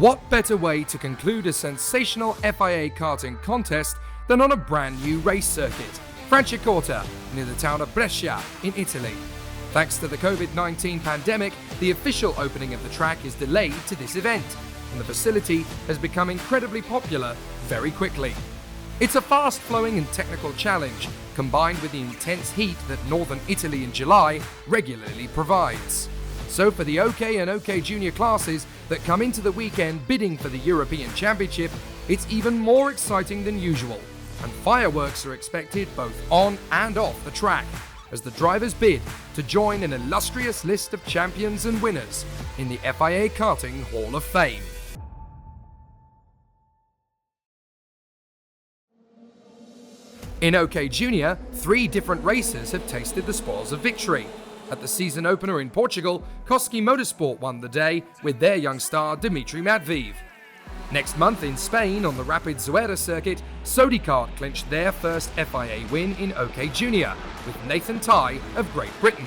What better way to conclude a sensational FIA karting contest than on a brand new race circuit, Franciacorta, near the town of Brescia in Italy. Thanks to the COVID-19 pandemic, the official opening of the track is delayed to this event, and the facility has become incredibly popular very quickly. It's a fast-flowing and technical challenge, combined with the intense heat that northern Italy in July regularly provides. So for the OK and OK Junior classes that come into the weekend bidding for the European Championship, it's even more exciting than usual, and fireworks are expected both on and off the track as the drivers bid to join an illustrious list of champions and winners in the FIA Karting Hall of Fame. In OK Junior, 3 different racers have tasted the spoils of victory. At the season opener in Portugal, Koski Motorsport won the day with their young star Dimitri Matveev. Next month in Spain on the rapid Zuera circuit, Sodikart clinched their first FIA win in OK Junior with Nathan Tighe of Great Britain.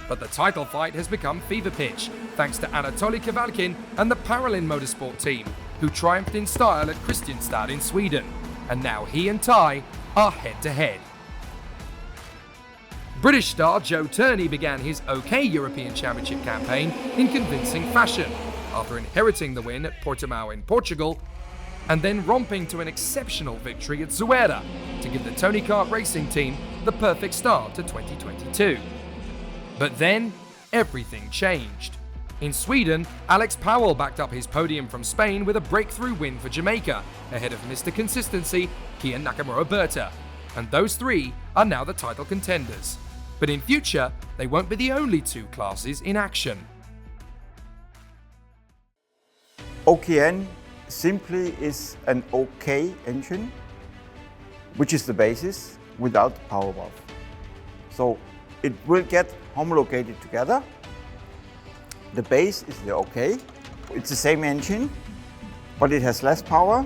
But the title fight has become fever pitch thanks to Anatoly Kavalkin and the Paralin Motorsport team, who triumphed in style at Kristianstad in Sweden. And now he and Tighe are head-to-head. British star Joe Turney began his OK European Championship campaign in convincing fashion after inheriting the win at Portimao in Portugal and then romping to an exceptional victory at Zuera to give the Tony Kart Racing team the perfect start to 2022. But then, everything changed. In Sweden, Alex Powell backed up his podium from Spain with a breakthrough win for Jamaica ahead of Mr. Consistency, Kian Nakamura-Berta, and those 3 are now the title contenders. But in future, they won't be the only 2 classes in action. OKN simply is an OK engine, which is the basis, without the power valve. So it will get homologated together. The base is the OK. It's the same engine, but it has less power,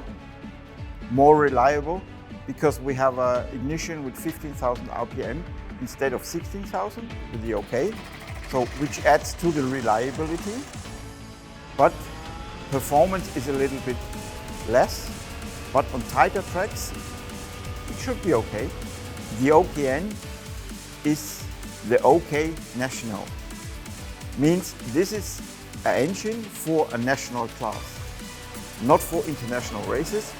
more reliable, because we have an ignition with 15,000 RPM instead of 16,000 with the OK, so which adds to the reliability, but performance is a little bit less, but on tighter tracks it should be okay. The OKN is the OK National. Means this is an engine for a national class, not for international races,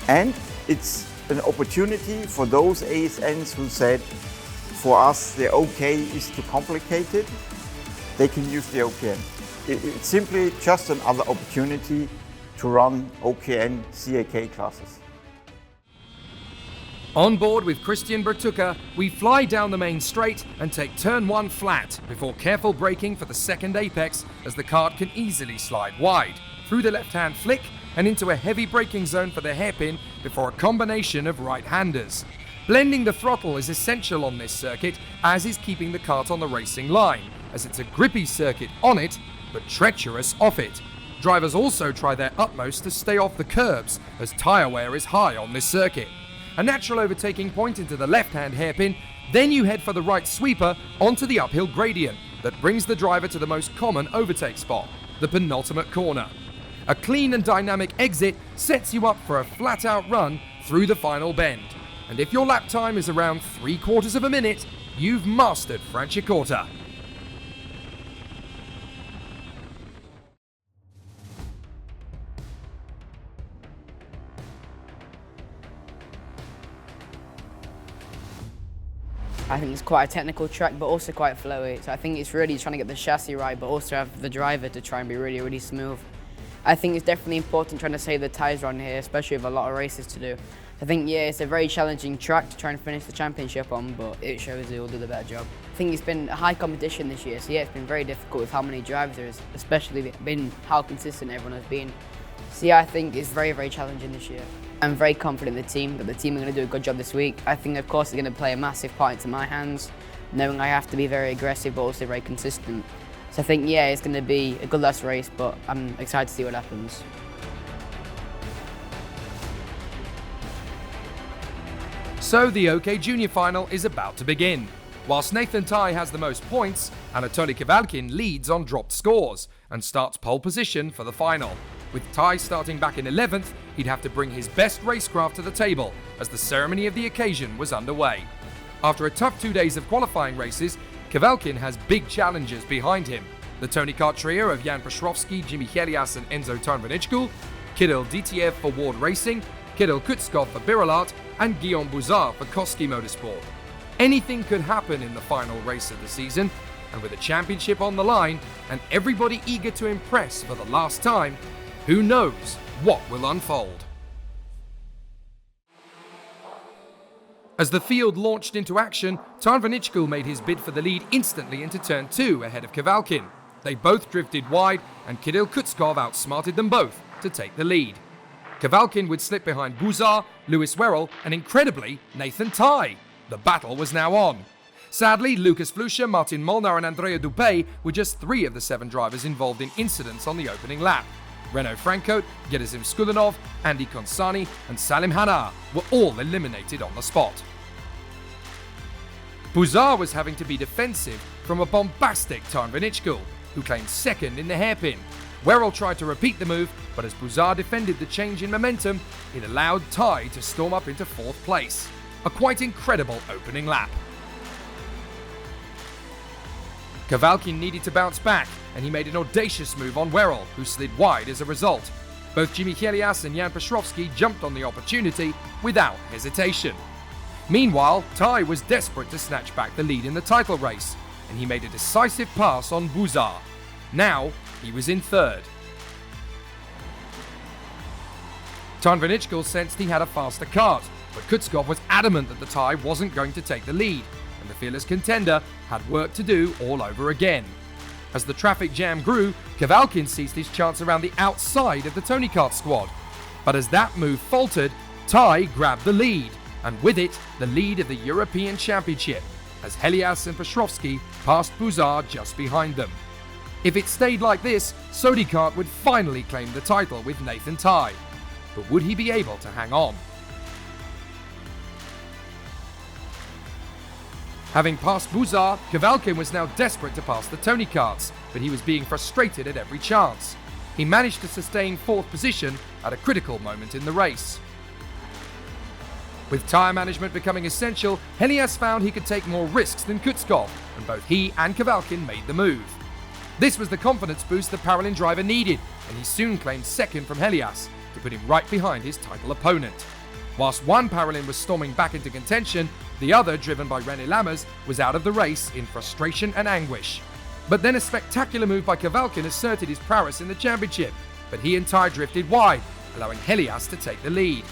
and it's an opportunity for those ASNs who said, for us the OK is too complicated, they can use the OKN. It's simply just another opportunity to run OKN CAK classes. On board with Christian Bertucca, we fly down the main straight and take turn 1 flat before careful braking for the second apex as the kart can easily slide wide, through the left-hand flick and into a heavy braking zone for the hairpin before a combination of right-handers. Blending the throttle is essential on this circuit, as is keeping the kart on the racing line, as it's a grippy circuit on it, but treacherous off it. Drivers also try their utmost to stay off the curbs, as tyre wear is high on this circuit. A natural overtaking point into the left-hand hairpin, then you head for the right sweeper onto the uphill gradient that brings the driver to the most common overtake spot, the penultimate corner. A clean and dynamic exit sets you up for a flat-out run through the final bend. And if your lap time is around 3/4 of a minute, you've mastered Franciacorta. I think it's quite a technical track, but also quite flowy. So I think it's really trying to get the chassis right, but also have the driver to try and be really, really smooth. I think it's definitely important trying to save the tyres around here, especially with a lot of races to do. I think, yeah, it's a very challenging track to try and finish the championship on, but it shows who will do the better job. I think it's been a high competition this year, so yeah, it's been very difficult with how many drivers there is, especially been how consistent everyone has been. So yeah, I think it's very, very challenging this year. I'm very confident in the team, that the team are going to do a good job this week. I think, of course, they're going to play a massive part into my hands, knowing I have to be very aggressive, but also very consistent. So I think, yeah, it's going to be a good last race, but I'm excited to see what happens. So the OK Junior final is about to begin. Whilst Nathan Tighe has the most points, Anatoly Kavalkin leads on dropped scores and starts pole position for the final. With Ty starting back in 11th, he'd have to bring his best racecraft to the table as the ceremony of the occasion was underway. After a tough 2 days of qualifying races, Kvělkin has big challengers behind him. The Tony Kart trio of Jan Petrowski, Jimmy Helias and Enzo Tarnvanichkul, Kirill Ditiev for Ward Racing, Kirill Kutskov for Birolart, and Guillaume Bouzard for Koski Motorsport. Anything could happen in the final race of the season, and with a championship on the line and everybody eager to impress for the last time, who knows what will unfold. As the field launched into action, Tarnvanichkul made his bid for the lead instantly into turn 2 ahead of Kvělkin. They both drifted wide, and Kirill Kutskov outsmarted them both to take the lead. Kvělkin would slip behind Bouzard, Lewis Werrell, and incredibly, Nathan Ty. The battle was now on. Sadly, Lucas Flusha, Martin Molnar and Andrea Dupé were just 3 of the 7 drivers involved in incidents on the opening lap. Renaud Francote, Gerasim Skulinov, Andy Konsani and Salim Hanar were all eliminated on the spot. Bouzard was having to be defensive from a bombastic Tarnvanichkul, who claimed second in the hairpin. Werrell tried to repeat the move, but as Bouzard defended the change in momentum, it allowed Ty to storm up into 4th place. A quite incredible opening lap. Kvělkin needed to bounce back, and he made an audacious move on Werrell, who slid wide as a result. Both Jimmy Helias and Jan Petrowski jumped on the opportunity without hesitation. Meanwhile, Ty was desperate to snatch back the lead in the title race, and he made a decisive pass on Bouzard. Now, he was in 3rd. Tarnvanichkul sensed he had a faster kart, but Kutskov was adamant that the Ty wasn't going to take the lead, and the fearless contender had work to do all over again. As the traffic jam grew, Kvělkin seized his chance around the outside of the Tony Kart squad. But as that move faltered, Ty grabbed the lead, and with it, the lead of the European Championship, as Helias and Petrowski passed Bouzard just behind them. If it stayed like this, Sodikart would finally claim the title with Nathan Ty. But would he be able to hang on? Having passed Bouzard, Kvělkin was now desperate to pass the Tony Karts, but he was being frustrated at every chance. He managed to sustain 4th position at a critical moment in the race. With tyre management becoming essential, Helias found he could take more risks than Kutskov, and both he and Kvělkin made the move. This was the confidence boost the Paralin driver needed, and he soon claimed 2nd from Helias to put him right behind his title opponent. Whilst one Paralin was storming back into contention, the other, driven by René Lammers, was out of the race in frustration and anguish. But then a spectacular move by Kvělkin asserted his prowess in the championship, but he and Ty drifted wide, allowing Helias to take the lead.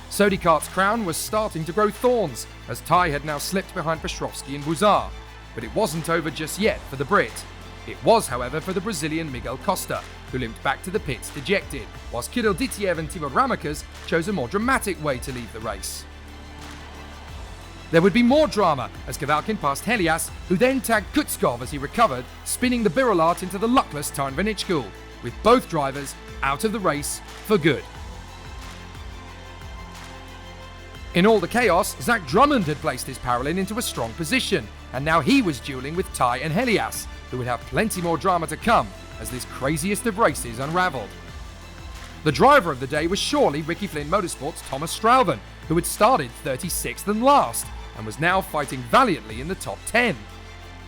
Sodikart's crown was starting to grow thorns, as Ty had now slipped behind Petrowski and Bouzard. But it wasn't over just yet for the Brit. It was, however, for the Brazilian Miguel Costa, who limped back to the pits dejected, whilst Kirill Ditiev and Tibor Ramakas chose a more dramatic way to leave the race. There would be more drama as Kvělkin passed Helias, who then tagged Kutskov as he recovered, spinning the Birolart into the luckless Tarnvanichkul, with both drivers out of the race for good. In all the chaos, Zach Drummond had placed his Paralin into a strong position, and now he was dueling with Ty and Helias, who would have plenty more drama to come as this craziest of races unravelled. The driver of the day was surely Ricky Flynn Motorsport's Thomas Strauven, who had started 36th and last, and was now fighting valiantly in the top 10.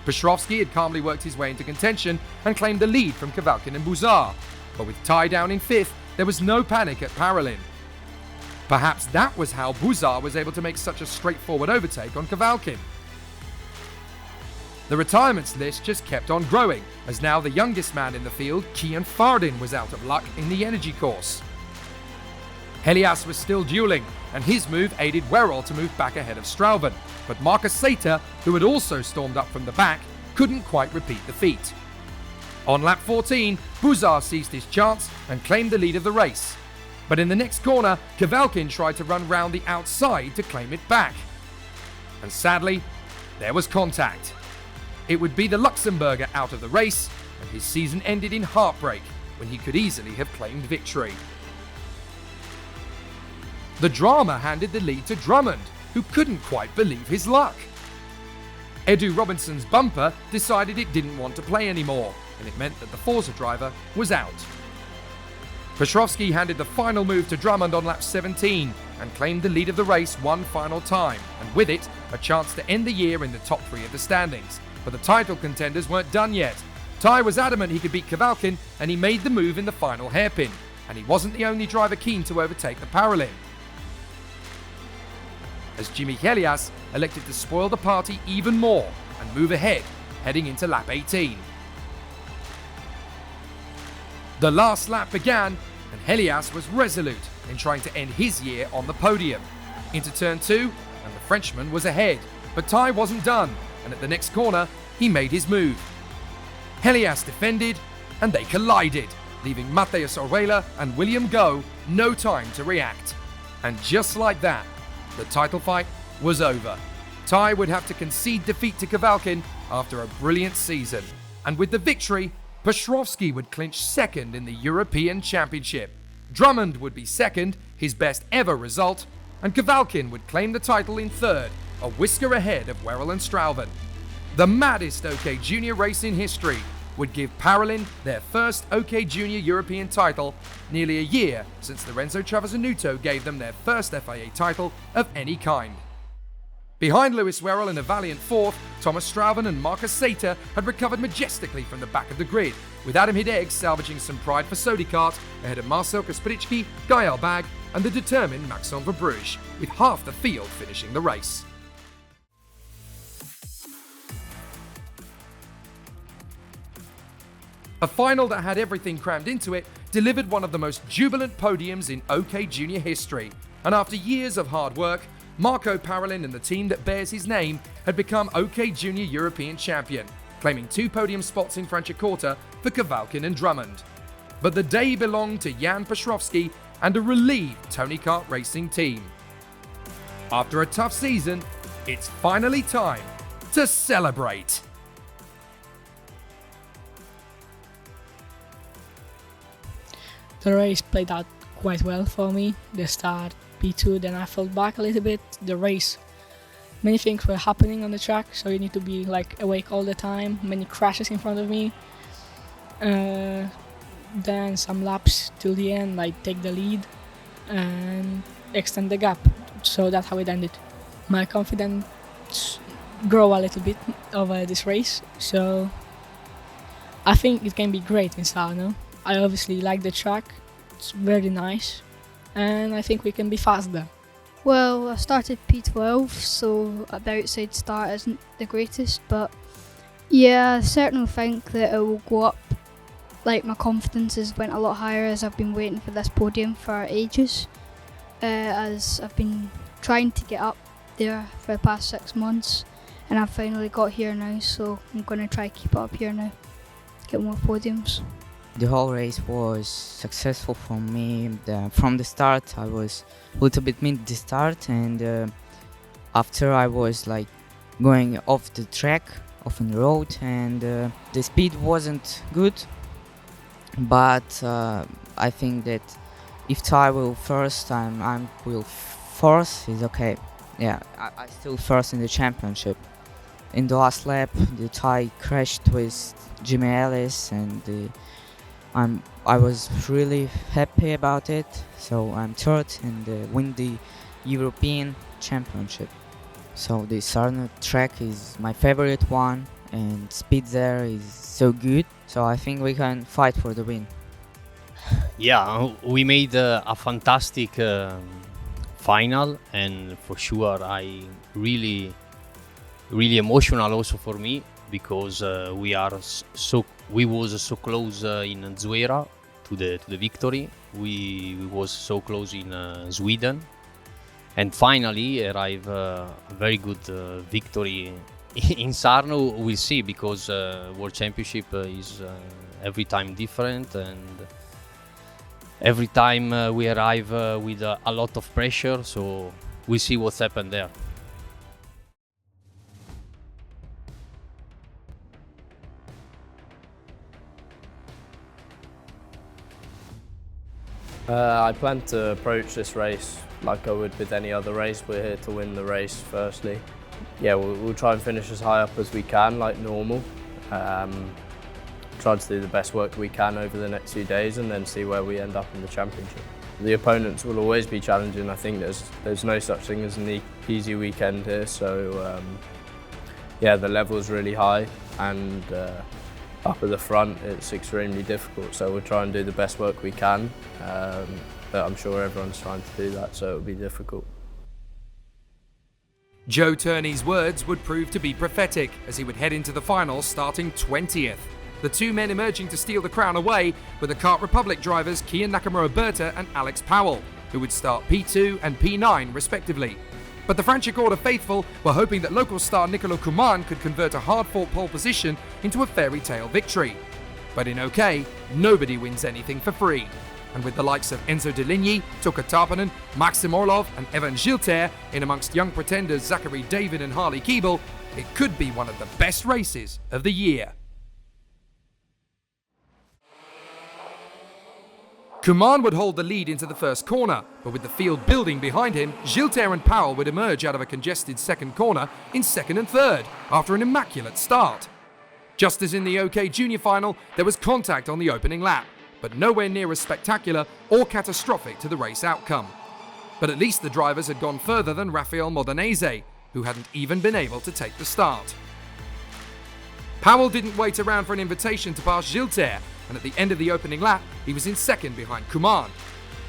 Petrowski had calmly worked his way into contention and claimed the lead from Kvělkin and Bouzard, but with Ty down in 5th, there was no panic at Paralin. Perhaps that was how Bouzard was able to make such a straightforward overtake on Kvělkin. The retirements list just kept on growing, as now the youngest man in the field, Kian Fardin, was out of luck in the energy course. Helias was still dueling, and his move aided Werrell to move back ahead of Strauven, but Marcus Sater, who had also stormed up from the back, couldn't quite repeat the feat. On lap 14, Bouzard seized his chance and claimed the lead of the race. But in the next corner, Kvělkin tried to run round the outside to claim it back. And sadly, there was contact. It would be the Luxembourger out of the race, and his season ended in heartbreak when he could easily have claimed victory. The drama handed the lead to Drummond, who couldn't quite believe his luck. Edu Robinson's bumper decided it didn't want to play anymore, and it meant that the Forza driver was out. Petrovsky handed the final move to Drummond on lap 17 and claimed the lead of the race one final time, and with it, a chance to end the year in the top 3 of the standings. But the title contenders weren't done yet. Ty was adamant he could beat Kavalkin, and he made the move in the final hairpin, and he wasn't the only driver keen to overtake the Paralymp, as Jimmy Helias elected to spoil the party even more and move ahead, heading into lap 18. The last lap began, and Helias was resolute in trying to end his year on the podium. Into turn 2, and the Frenchman was ahead, but Ty wasn't done, and at the next corner, he made his move. Helias defended, and they collided, leaving Mateus Orella and William Goh no time to react. And just like that, the title fight was over. Ty would have to concede defeat to Kavalkin after a brilliant season, and with the victory, Petrovsky would clinch second in the European Championship. Drummond would be second, his best ever result, and Kavalkin would claim the title in third, a whisker ahead of Werrell and Strauven. The maddest OK Junior race in history would give Paralymp their first OK Junior European title, nearly a year since Lorenzo Travasanuto gave them their first FIA title of any kind. Behind Lewis Werrell in a valiant fourth, Thomas Strauven and Marcus Sater had recovered majestically from the back of the grid, with Adam Hidegg salvaging some pride for Sodikart ahead of Marcel Kaspricki, Guy Albag, and the determined Maxime Verbruge, with half the field finishing the race. A final that had everything crammed into it delivered one of the most jubilant podiums in OK Junior history, and after years of hard work, Marco Parolin and the team that bears his name had become OK Junior European Champion, claiming 2 podium spots in Franciacorta for Kavalkin and Drummond. But the day belonged to Jan Petrovsky and a relieved Tony Kart Racing team. After a tough season, it's finally time to celebrate. The race played out quite well for me. The start, P2, then I fell back a little bit. The race, many things were happening on the track, so you need to be awake all the time. Many crashes in front of me. Then some laps till the end, I take the lead and extend the gap. So that's how it ended. My confidence grew a little bit over this race, so I think it can be great in Sarno. I obviously like the track, it's very nice, and I think we can be fast there. Well, I started P12, so the outside start isn't the greatest, but yeah, I certainly think that it will go up. My confidence has went a lot higher as I've been waiting for this podium for ages, as I've been trying to get up there for the past 6 months, and I've finally got here now, so I'm going to try to keep it up here now, get more podiums. The whole race was successful for me. From the start I was a little bit mid the start, and after I was going off the track, off on the road, and the speed wasn't good, but I think that if Ty will first, I will fourth, is okay. Yeah, I still first in the championship. In the last lap the Ty crashed with Jimmy Ellis, and I was really happy about it, so I'm third and win the European Championship. So the Sarno track is my favorite one, and speed there is so good, so I think we can fight for the win. Yeah, we made a fantastic final, and for sure really emotional also for me, because we was so close in Zuera to the victory. We was so close in Sweden, and finally arrive a very good victory in Sarno. We'll see, because World Championship is every time different, and every time we arrive with a lot of pressure, so we'll see what's happened there. I plan to approach this race like I would with any other race. We're here to win the race firstly. Yeah, we'll try and finish as high up as we can, like normal. try to do the best work we can over the next few days and then see where we end up in the championship. The opponents will always be challenging. I think there's no such thing as an easy weekend here, so yeah, the level is really high, and up at the front it's extremely difficult, so we'll try and do the best work we can, but I'm sure everyone's trying to do that, so it'll be difficult. Joe Turney's words would prove to be prophetic as he would head into the final starting 20th. The two men emerging to steal the crown away were the Kart Republic drivers Kian Nakamura-Berta and Alex Powell, who would start P2 and P9 respectively. But the Franciacorta faithful were hoping that local star Nicolo Kuman could convert a hard-fought pole position into a fairy tale victory. But in OK, nobody wins anything for free. And with the likes of Enzo Deligny, Tuka Tarpanen, Maxim Orlov and Evan Gilter in amongst young pretenders Zachary David and Harley Keeble, it could be one of the best races of the year. Kuman would hold the lead into the first corner, but with the field building behind him, Gilter and Powell would emerge out of a congested second corner in second and third after an immaculate start. Just as in the OK Junior final, there was contact on the opening lap, but nowhere near as spectacular or catastrophic to the race outcome. But at least the drivers had gone further than Rafael Modanese, who hadn't even been able to take the start. Powell didn't wait around for an invitation to pass Gilter, and at the end of the opening lap, he was in second behind Kuman,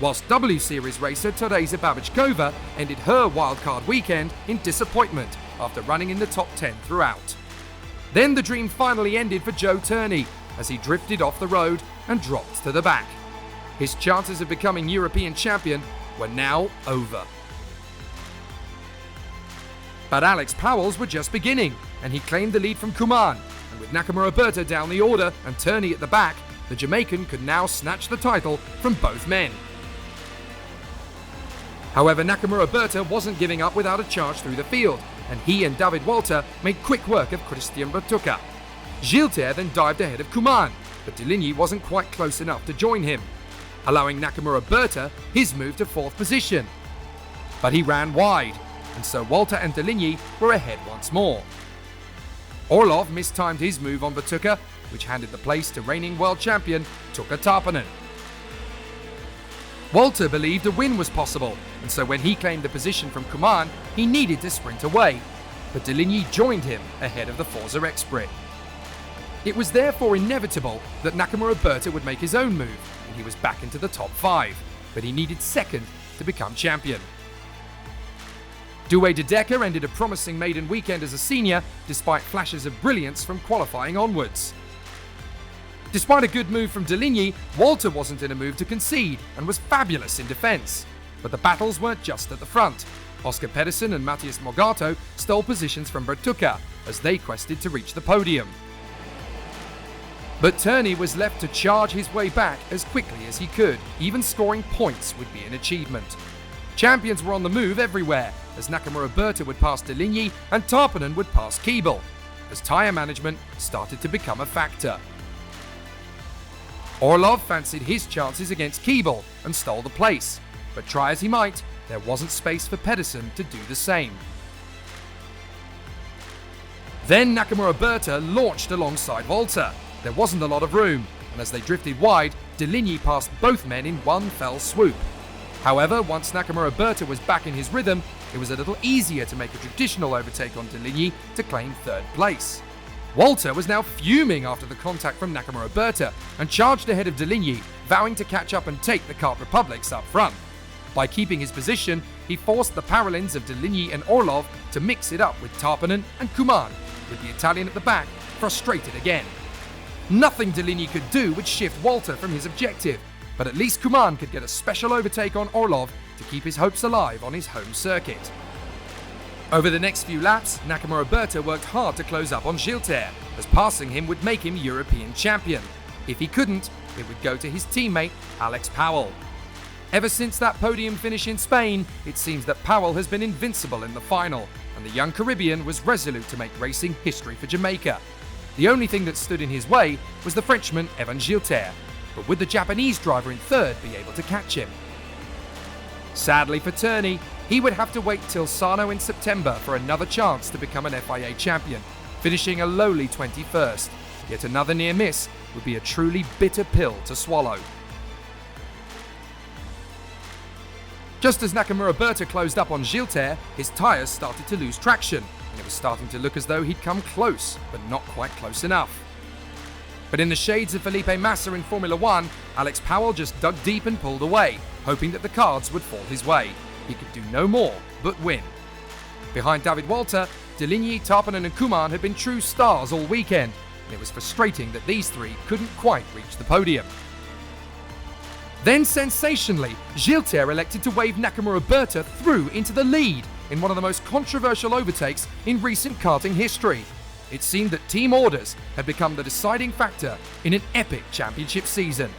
whilst W Series racer Teresa Babichkova ended her wildcard weekend in disappointment after running in the top 10 throughout. Then the dream finally ended for Joe Turney as he drifted off the road and dropped to the back. His chances of becoming European champion were now over. But Alex Powell's were just beginning, and he claimed the lead from Kuman, and with Nakamura-Berta down the order and Turney at the back, the Jamaican could now snatch the title from both men. However, Nakamura-Berta wasn't giving up without a charge through the field, and he and David Walter made quick work of Christian Bertucca. Gilter then dived ahead of Kuman, but Deligny wasn't quite close enough to join him, allowing Nakamura-Berta his move to fourth position. But he ran wide, and so Walter and Deligny were ahead once more. Orlov mistimed his move on Bertucca, which handed the place to reigning world champion Tuka Tarpanen. Walter believed a win was possible, and so when he claimed the position from Kuman, he needed to sprint away, but Deligny joined him ahead of the Forza X-Brit. It was therefore inevitable that Nakamura-Berta would make his own move, and he was back into the top 5, but he needed second to become champion. Douwe de Decker ended a promising maiden weekend as a senior, despite flashes of brilliance from qualifying onwards. Despite a good move from Deligny, Walter wasn't in a mood to concede and was fabulous in defence. But the battles weren't just at the front. Oscar Pedersen and Matthias Morgato stole positions from Bertucca as they quested to reach the podium. But Turney was left to charge his way back as quickly as he could. Even scoring points would be an achievement. Champions were on the move everywhere, as Nakamura-Berta would pass Deligny and Tarpanen would pass Keeble, as tyre management started to become a factor. Orlov fancied his chances against Keeble and stole the place, but try as he might, there wasn't space for Pedersen to do the same. Then Nakamura-Berta launched alongside Walter. There wasn't a lot of room, and as they drifted wide, Deligny passed both men in one fell swoop. However, once Nakamura-Berta was back in his rhythm, it was a little easier to make a traditional overtake on Deligny to claim third place. Walter was now fuming after the contact from Nakamura-Berta and charged ahead of Deligny, vowing to catch up and take the Kart Republics up front. By keeping his position, he forced the parallels of Deligny and Orlov to mix it up with Tarpanen and Kuman, with the Italian at the back frustrated again. Nothing Deligny could do would shift Walter from his objective, but at least Kuman could get a special overtake on Orlov to keep his hopes alive on his home circuit. Over the next few laps, Nakamura-Berta worked hard to close up on Gilter, as passing him would make him European champion. If he couldn't, it would go to his teammate Alex Powell. Ever since that podium finish in Spain, it seems that Powell has been invincible in the final, and the young Caribbean was resolute to make racing history for Jamaica. The only thing that stood in his way was the Frenchman Evan Gilter, but would the Japanese driver in third be able to catch him? Sadly for Turney, he would have to wait till Sarno in September for another chance to become an FIA champion, finishing a lowly 21st. Yet another near miss would be a truly bitter pill to swallow. Just as Nakamura Berta closed up on Gilles, his tyres started to lose traction, and it was starting to look as though he'd come close, but not quite close enough. But in the shades of Felipe Massa in Formula 1, Alex Powell just dug deep and pulled away, hoping that the cards would fall his way. He could do no more but win. Behind David Walter, Deligny, Tarpanen and Kuman had been true stars all weekend, and it was frustrating that these three couldn't quite reach the podium. Then, sensationally, Gilles elected to wave Nakamura Berta through into the lead in one of the most controversial overtakes in recent karting history. It seemed that team orders had become the deciding factor in an epic championship season.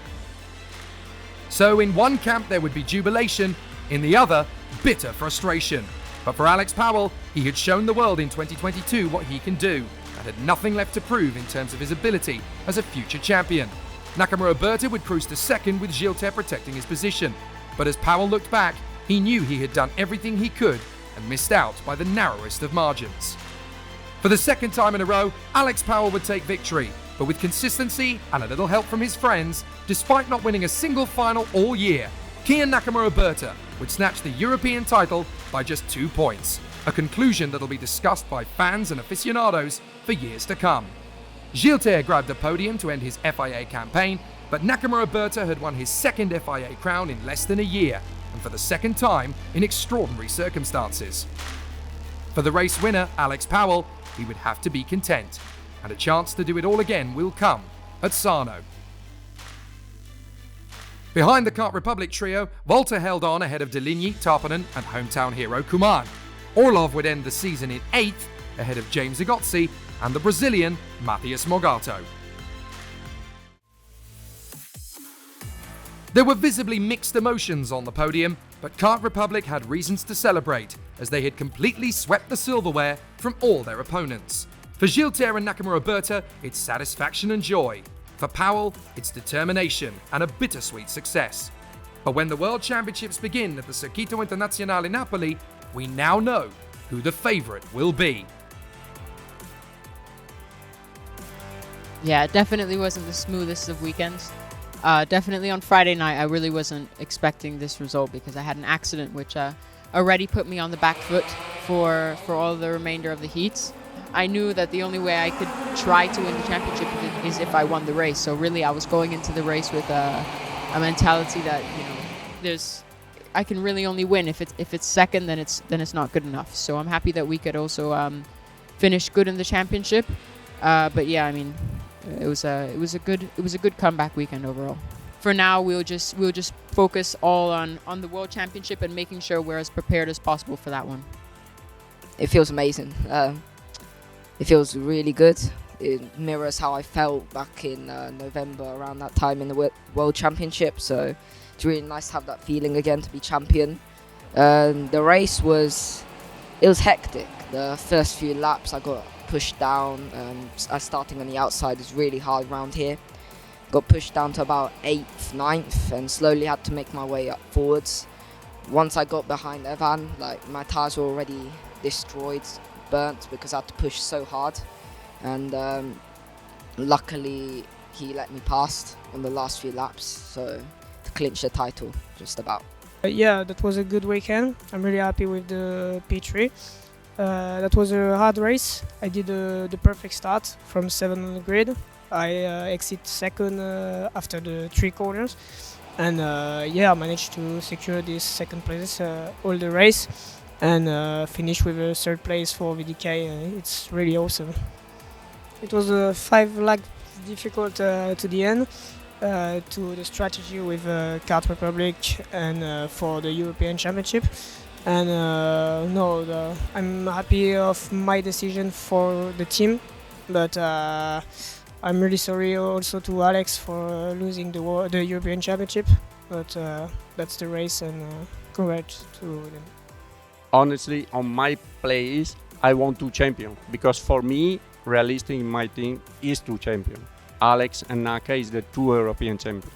So in one camp there would be jubilation, in the other, bitter frustration. But for Alex Powell, he had shown the world in 2022 what he can do, and had nothing left to prove in terms of his ability as a future champion. Nakamura Berta would cruise to second with Gilles protecting his position, but as Powell looked back, he knew he had done everything he could and missed out by the narrowest of margins. For the second time in a row, Alex Powell would take victory, but with consistency and a little help from his friends, despite not winning a single final all year, Kian Nakamura Berta would snatch the European title by just 2 points, a conclusion that'll be discussed by fans and aficionados for years to come. Gilles grabbed the podium to end his FIA campaign, but Nakamura Berta had won his second FIA crown in less than a year, and for the second time in extraordinary circumstances. For the race winner, Alex Powell, he would have to be content, and a chance to do it all again will come at Sarno. Behind the Kart Republic trio, Walter held on ahead of Deligny, Tarpanen and hometown hero Kuman. Orlov would end the season in 8th ahead of James Agozzi and the Brazilian Matheus Morgato. There were visibly mixed emotions on the podium, but Kart Republic had reasons to celebrate as they had completely swept the silverware from all their opponents. For Gilles and Nakamura Berta, it's satisfaction and joy. For Powell, it's determination and a bittersweet success. But when the World Championships begin at the Circuito Internazionale Napoli, we now know who the favourite will be. Yeah, it definitely wasn't the smoothest of weekends. Definitely on Friday night, I really wasn't expecting this result because I had an accident which already put me on the back foot for all the remainder of the heats. I knew that the only way I could try to win the championship is if I won the race. So really, I was going into the race with a mentality that, I can really only win if it's second, then it's not good enough. So I'm happy that we could also finish good in the championship. But yeah, I mean, it was a good comeback weekend overall. For now, we'll just focus all on the World Championship and making sure we're as prepared as possible for that one. It feels amazing. It feels really good. It mirrors how I felt back in November around that time in the World Championship. So it's really nice to have that feeling again to be champion. The race was hectic. The first few laps I got pushed down. Starting on the outside is really hard around here. Got pushed down to about 8th, 9th and slowly had to make my way up forwards. Once I got behind Evan, my tyres were already destroyed, burnt because I had to push so hard. And luckily he let me pass on the last few laps, so to clinch the title, just about. Yeah, that was a good weekend. I'm really happy with the P3. That was a hard race. I did the perfect start from 7 on the grid. I exit second after the 3 corners. And I managed to secure this second place all the race and finish with a 3rd place for VDK. It's really awesome. It was 5 laps difficult to the end, to the strategy with Kart Republic and for the European Championship. And I'm happy of my decision for the team, but I'm really sorry also to Alex for losing the European Championship. But that's the race, and congrats to them. Honestly, on my place, I want to champion because for me, realistic in my team is to champion. Alex and Naka is the 2 European champions.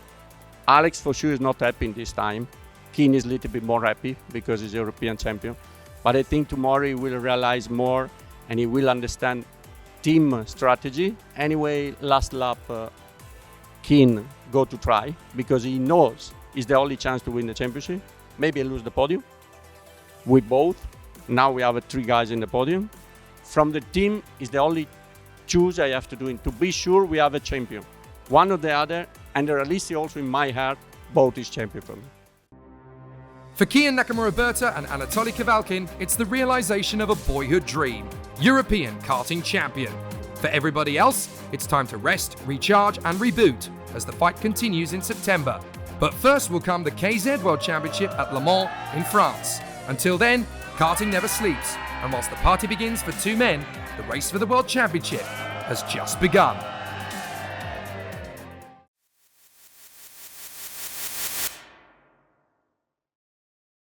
Alex for sure is not happy this time. Keen is a little bit more happy because he's European champion. But I think tomorrow he will realize more and he will understand team strategy. Anyway, last lap Kian go to try because he knows it's the only chance to win the championship. Maybe lose the podium. We both. Now we have 3 guys in the podium. From the team, is the only choose I have to do to be sure we have a champion. One or the other, and realistically also in my heart, both is champion for me. For Kian Nakamura-Berta and Anatoly Kavalkin, it's the realization of a boyhood dream. European karting champion. For everybody else, it's time to rest, recharge and reboot as the fight continues in September. But first will come the KZ World Championship at Le Mans in France. Until then, karting never sleeps, and whilst the party begins for 2 men, the race for the World Championship has just begun.